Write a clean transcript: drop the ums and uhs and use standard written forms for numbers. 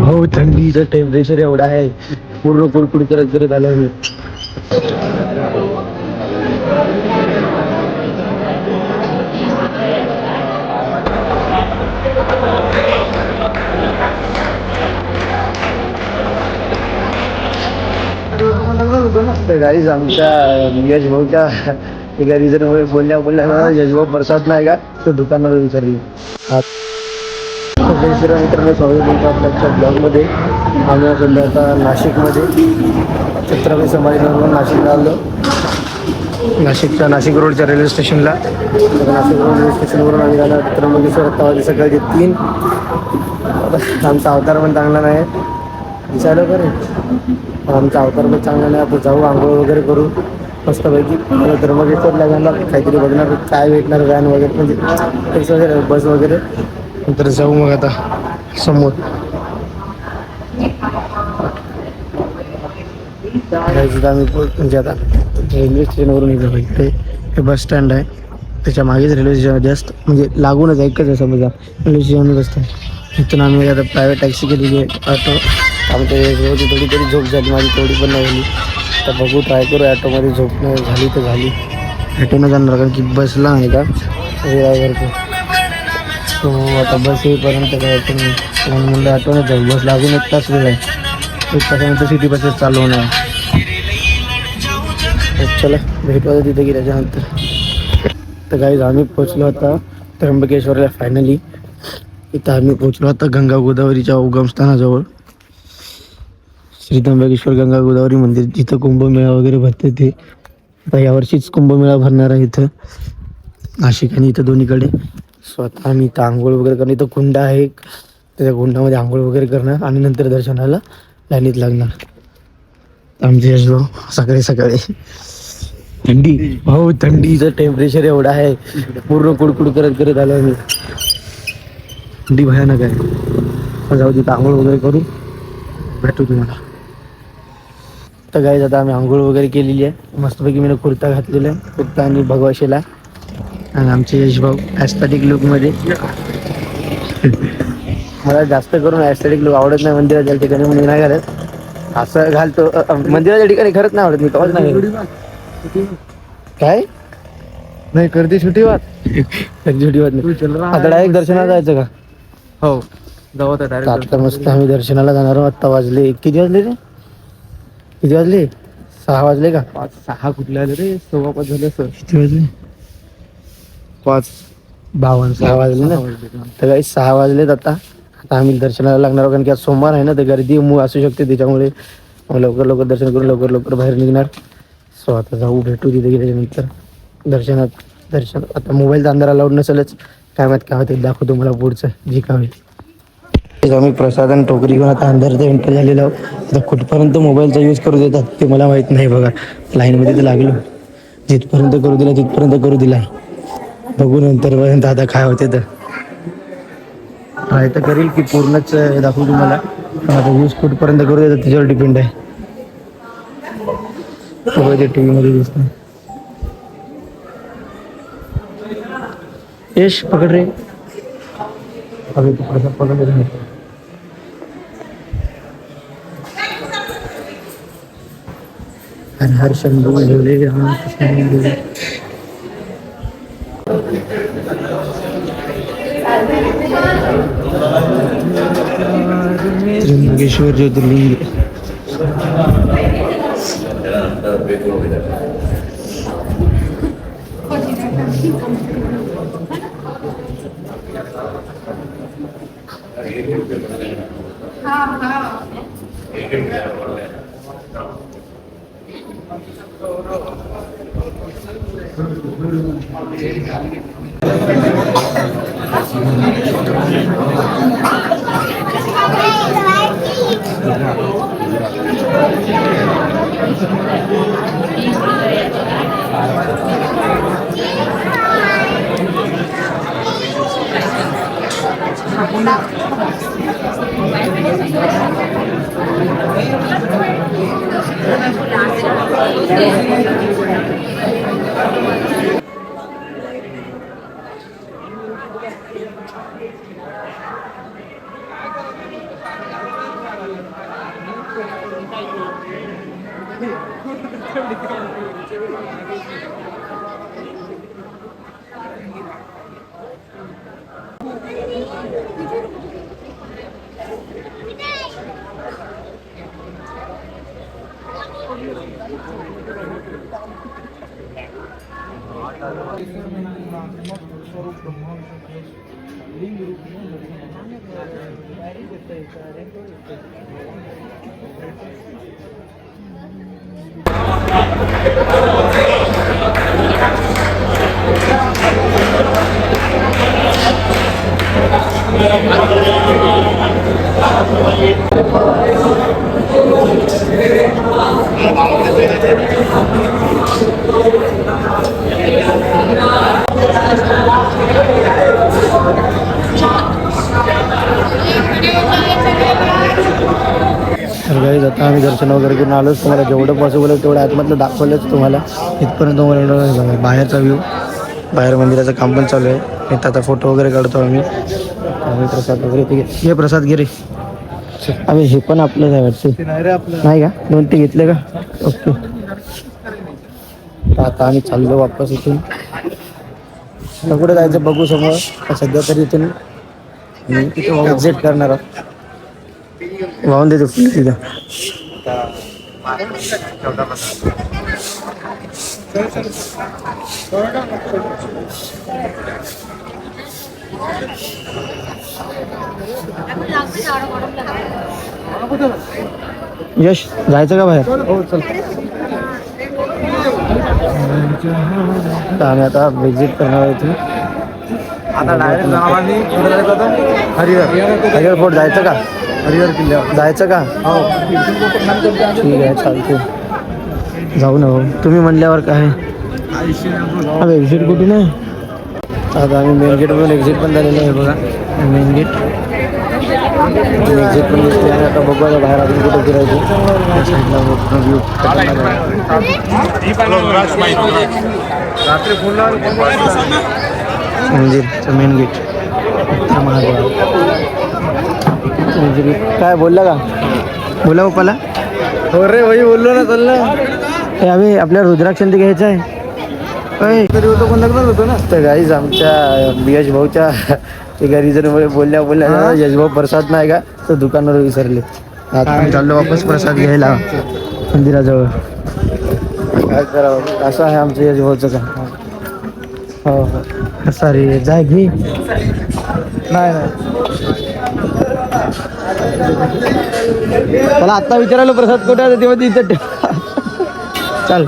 हो, थंडीचं टेम्परेचर एवढं आहे, पूर्ण कुडकुड करत करत आलो मी. गाईज आमच्या यश भाऊच्या एका रिझनमुळे बोलल्या यशभाऊ प्रसाद नाही का, तो दुकानावर विचारली. मित्रांनो, स्वागत तुमचं आपल्या ब्लॉगमध्ये. आम्ही सध्या आता नाशिकमध्ये छत्रपती संभाजीनगरवरून नाशिकला आलो. नाशिक रोडच्या रेल्वे स्टेशनला. नाशिक रोड रेल्वे स्टेशनवरून आम्ही आला त्र्यंबकेश्वर. आता सकाळचे 3. आमचा अवतार पण चांगला नाही विचारलं बरं, आमचा अवतार पण चांगला नाही. आपण जाऊ, आंघोळ वगैरे करू मस्तपैकी. त्र्यंबकेश्वरला जाणार, काहीतरी बघणार, काय भेटणार व्हॅन वगैरे, म्हणजे टॅक्सी वगैरे, बस वगैरे. नंतर जाऊ मग आता समोर. आम्ही म्हणजे आता रेल्वे स्टेशनवरून येतो. हे बस स्टँड आहे, त्याच्या मागेच रेल्वे स्टेशन जस्ट म्हणजे लागूनच एकच आहे समजा रेल्वे स्टेशन बसतं. इथून आम्ही आता प्रायव्हेट टॅक्सी केलेली आहे, ऑटो. आमच्या थोडी तरी झोप झाली, माझी तेवढी पण नाही झाली. तर बघू, ट्राय करू ॲटोमध्ये. झोप नाही झाली तर झाली, ॲटोनं जाणार कारण की बसला नाही का ड्रायव्हर. तो आता बस येईपर्यंत काय ॲटो नाही, म्हणलं ॲटोने जाऊ. बस लागून 1 तास वेळ आहे, 1 तासानंतर सिटी बसेस चालू होणार. चला भेटू आता तिथे गेल्याच्यानंतर. तर गाईज आम्ही पोचलो आता त्र्यंबकेश्वरला फायनली. इथं आम्ही पोचलो आता गंगा गोदावरीच्या उगमस्थानाजवळ. श्री त्र्यंबकेश्वर गंगा गोदावरी मंदिर, जिथं कुंभमेळा वगैरे भरते ते. आता यावर्षीच कुंभमेळा भरणार आहे इथं नाशिक आणि इथं दोन्हीकडे. स्वतः आम्ही इथं आंघोळ वगैरे करणं, इथं कुंड आहे, त्या कुंडामध्ये आंघोळ वगैरे करणार आणि नंतर दर्शनाला लाईनीत लागणार. आमचे यशभाऊ सकाळी सकाळी. थंडी, हो, थंडीचं टेम्परेचर एवढं आहे, पूर्ण कुडकुड करत करत आलो मी. थंडी भयानक आहे. जाऊ तिथं आंघोळ वगैरे करू, भेटू तुम्हाला. तर गाईज आता आम्ही आंघोळ वगैरे केलेली आहे मस्तपैकी. मी कुर्ता घातलेला आहे, कुर्ता आणि भगवाशीला. आणि आमचे यशभाऊ ॲस्थेटिक लुकमध्ये. मला जास्त करून ॲस्थेटिक लुक आवडत नाही मंदिराच्या ठिकाणी, म्हणून नाही घालत. असं घालतो मंदिराच्या ठिकाणी, खरंच नाही आवडत मी, कवाच नाही. काय नाही करते सुटी वाट सुटी वाट नाही. आता डायरेक्ट दर्शनाला जायचं का? हो, जाऊ आता मस्त. आम्ही दर्शनाला जाणार आहोत. आत्ता वाजले किती वाजले रे? किती वाजले? 6 वाजले का? 6 कुठले आले रे? 5:15 झाले सर. किती वाजले? 5:52. 6 वाजले ना. तर काही 6 वाजलेत आता. आम्ही दर्शनाला लागणार आहोत कारण की आज सोमवार आहे ना, तर गर्दी असू शकते, त्याच्यामुळे लवकर लवकर दर्शन करून लवकर लवकर बाहेर निघणार. सो आता जाऊ, भेटू तिथे गेल्यानंतर दर्शन. आता मोबाईलचा अंधार अलाउड नसेलच, काय माहित काय होते, दाखवतो मला पुढचं जी काय होईल. आम्ही प्रसाद आणि टोकरी घेऊन आता अंधारचं एंटर झालेलो आहोत. आता कुठपर्यंत मोबाईलचा यूज करू देतात ते मला माहीत नाही. बघा, लाईनमध्ये तर लागलो, जिथपर्यंत करू दिला तिथपर्यंत करू दिला. बघू नंतर पर्यंत आता काय होते. तर काय तर करील की पूर्णच दाखवू तुम्हाला. आता यूज कुठपर्यंत करू देतात त्याच्यावर डिपेंड आहे. ते टी व्हीमध्ये दिसतं. यश पकड रे, अभी तो प्रसाद पकड रे. हर हर शंभू बोले रामकृष्ण. त्र्यंबकेश्वर ज्योतिर्लिंग. तर गाईज आता आम्ही दर्शन वगैरे करून आलोच. तुम्हाला जेवढं पॉसिबल आहे तेवढं आतमधलं दाखवलंच तुम्हाला. इथपर्यंत तुम्हाला बाहेरचा व्ह्यू, बाहेर मंदिराचं काम पण चालू आहे. इथं आता फोटो वगैरे काढतो आम्ही. प्रसाद वगैरे ते घे, प्रसाद घे रे. अरे हे पण आपलंच आहे वाटतं. नाही का? 2 ते घेतले का? ओके. आता आम्ही चाललो वापस इथून. कुठे जायचं बघू समोर. सध्या तरी इथून एक्झिट करणार आहोत. वाहून देतो तिथं. यश जायचं का बाहेर? हो चल. आम्ही आता विजिट करणार आहे इथे. आता डायरेक्ट हरिहर फोर्ट जायचं का? हरिहर किल्ल्यावर जायचं का? हो ठीक आहे चालते. जाऊ ना भाऊ, तुम्ही म्हणल्यावर काय. अरे एक्झिट कुठून आहे? आता आम्ही मेन गेटवरून एक्झिट पण झालेलं आहे बघा. मेन गेट एक्झिट पण दिसते. आणि आता बघू आता बाहेर अजून कुठे फिरायचं. मंदिरचं मेन गेट काय बोलला का? बोला पप्पाला. हो रे भाई बोललो ना. चाललं हे आम्ही आपल्या रुद्राक्षांती घ्यायचं आहे. तरी होतो कोण लग्नच होतो ना. तर गाईज आमच्या यश भाऊच्या एका रिझनमुळे बोलल्या यशभाऊ प्रसाद नाही का तर दुकानावर विसरले. आता आम्ही चाललो वापस प्रसाद घ्यायला मंदिराजवळ. काय करावं, असं आहे आमचं यशभाऊचं का. हो हो सॉरी जाय घे. नाही मला आत्ता विचारायला प्रसाद कुठे आहे तेव्हा तिथं चाल.